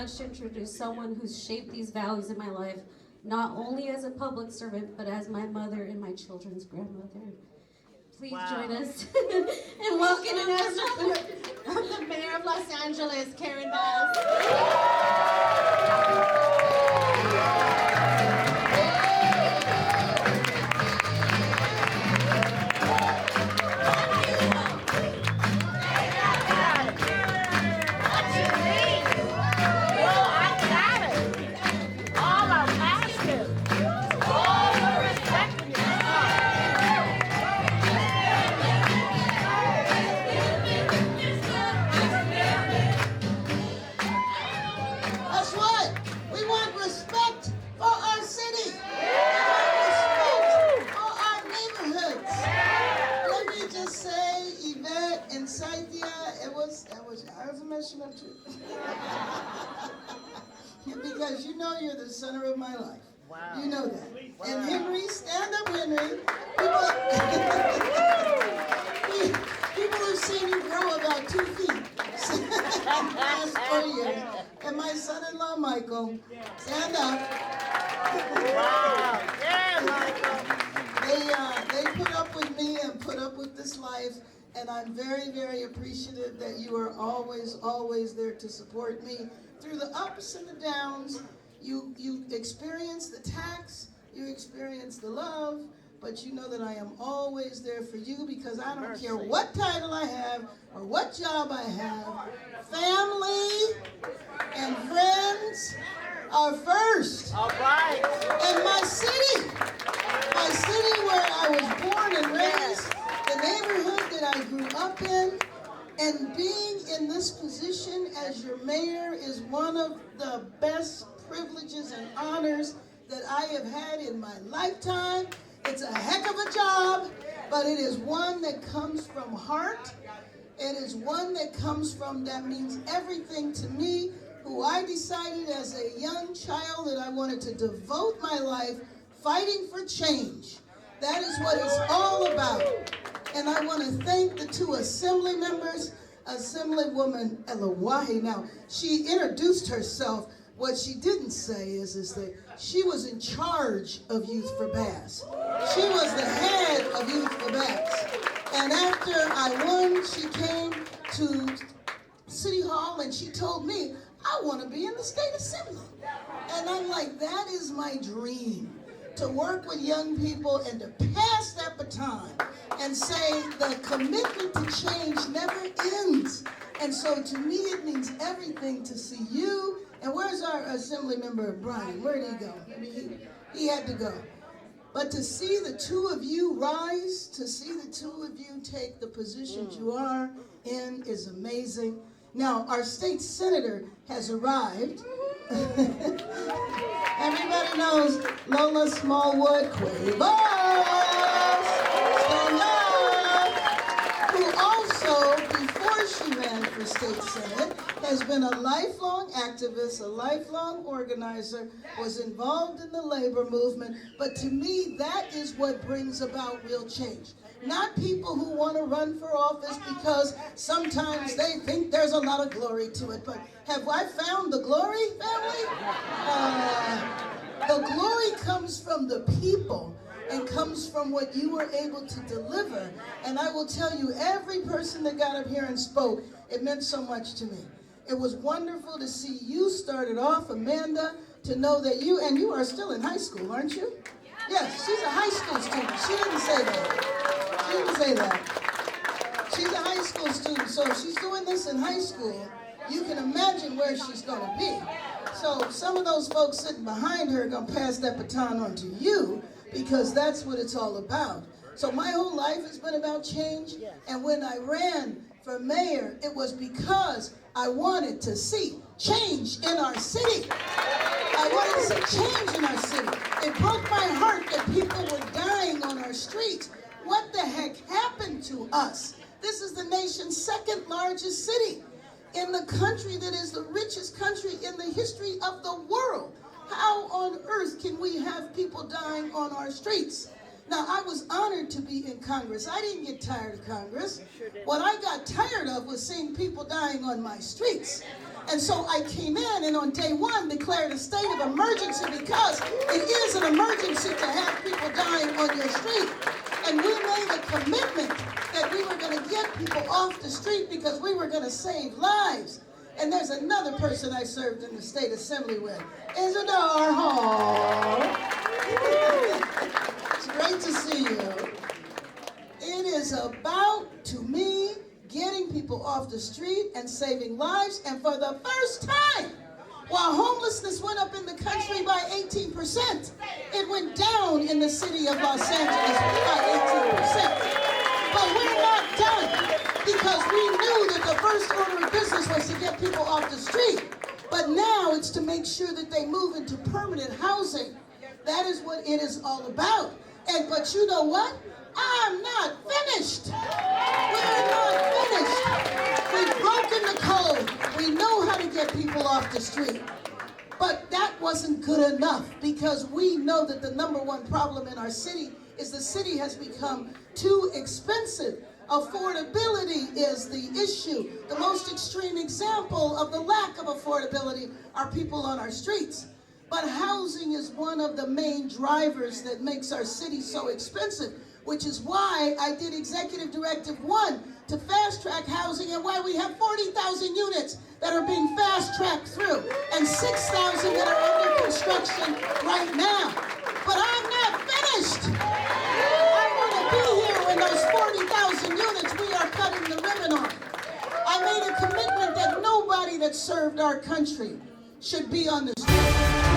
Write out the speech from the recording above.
much to introduce someone who's shaped these values in my life, not only as a public servant, but as my mother and my children's grandmother. Please join us and welcome the mayor of Los Angeles, Karen Bass. Because you know you're the center of my life. Wow. You know that. Wow. And Henry, stand up, Henry. People have seen you grow about 2 feet in the last 4 years. And my son-in-law, Michael, stand up. Wow. Yeah, Michael. They put up with me and put up with this life. And I'm very, very appreciative that you are always, always there to support me. Through the ups and the downs, you experience the tax, you experience the love, but you know that I am always there for you because I don't care what title I have or what job I have. Family and friends are first. All right. And my city where I was born and raised, the neighborhood that I grew up in, and being in this position as your mayor is one of the best privileges and honors that I have had in my lifetime. It's a heck of a job, but it is one that comes from heart. It is one that comes from, that means everything to me, who I decided as a young child that I wanted to devote my life fighting for change. That is what it's all about. And I want to thank the 2 assembly members, Assemblywoman Elawahi. Now, she introduced herself. What she didn't say is that she was in charge of Youth for Bass. She was the head of Youth for Bass. And after I won, she came to City Hall and she told me, I want to be in the state assembly. And I'm like, that is my dream, to work with young people and to pass that baton and say the commitment to change never ends. And so to me, it means everything to see you. And where's our assembly member, Brian? Where did he go? He had to go. But to see the 2 of you rise, to see the 2 of you take the positions you are in is amazing. Now, our state senator has arrived. Everybody knows Lola Smallwood Cuevas, who also, before she ran for state senate, has been a lifelong activist, a lifelong organizer, was involved in the labor movement. But to me, that is what brings about real change. Not people who want to run for office because sometimes they think there's a lot of glory to it. But have I found the glory, family? The glory comes from the people and comes from what you were able to deliver. And I will tell you, every person that got up here and spoke, it meant so much to me. It was wonderful to see you started off, Amanda, to know that you are still in high school, aren't you? Yes, she's a high school student. She didn't say that. She didn't say that. She's a high school student, so if she's doing this in high school, you can imagine where she's going to be. So some of those folks sitting behind her are going to pass that baton on to you because that's what it's all about. So my whole life has been about change, and when I ran for mayor, it was because I wanted to see change in our city. I wanted to see change in our city. It broke my heart that people were dying on our streets. What the heck happened to us? This is the nation's 2nd largest city in the country that is the richest country in the history of the world. How on earth can we have people dying on our streets? Now, I was honored to be in Congress. I didn't get tired of Congress. What I got tired of was seeing people dying on my streets. And so I came in and on day one declared a state of emergency because it is an emergency to have people dying on your street. And we made a commitment that we were going to get people off the street because we were going to save lives. And there's another person I served in the state assembly with, Isadore Hall. It's great to see you. It is about, to me, getting people off the street and saving lives. And for the first time, while homelessness went up in the country by 18%, it went down in the city of Los Angeles by 18%. But we're not done because we knew that the first order of business was to get people off the street. But now it's to make sure that they move into permanent housing. That is what it is all about. But you know what? I'm not finished. We're not finished. We've broken the code. We know how to get people off the street. But that wasn't good enough because we know that the number one problem in our city is the city has become too expensive. Affordability is the issue. The most extreme example of the lack of affordability are people on our streets. But housing is one of the main drivers that makes our city so expensive, which is why I did Executive Directive 1 to fast-track housing and why we have 40,000 units that are being fast-tracked through and 6,000 that are under construction right now. But I'm not finished. I want to be here when those 40,000 units we are cutting the ribbon on. I made a commitment that nobody that served our country should be on the street.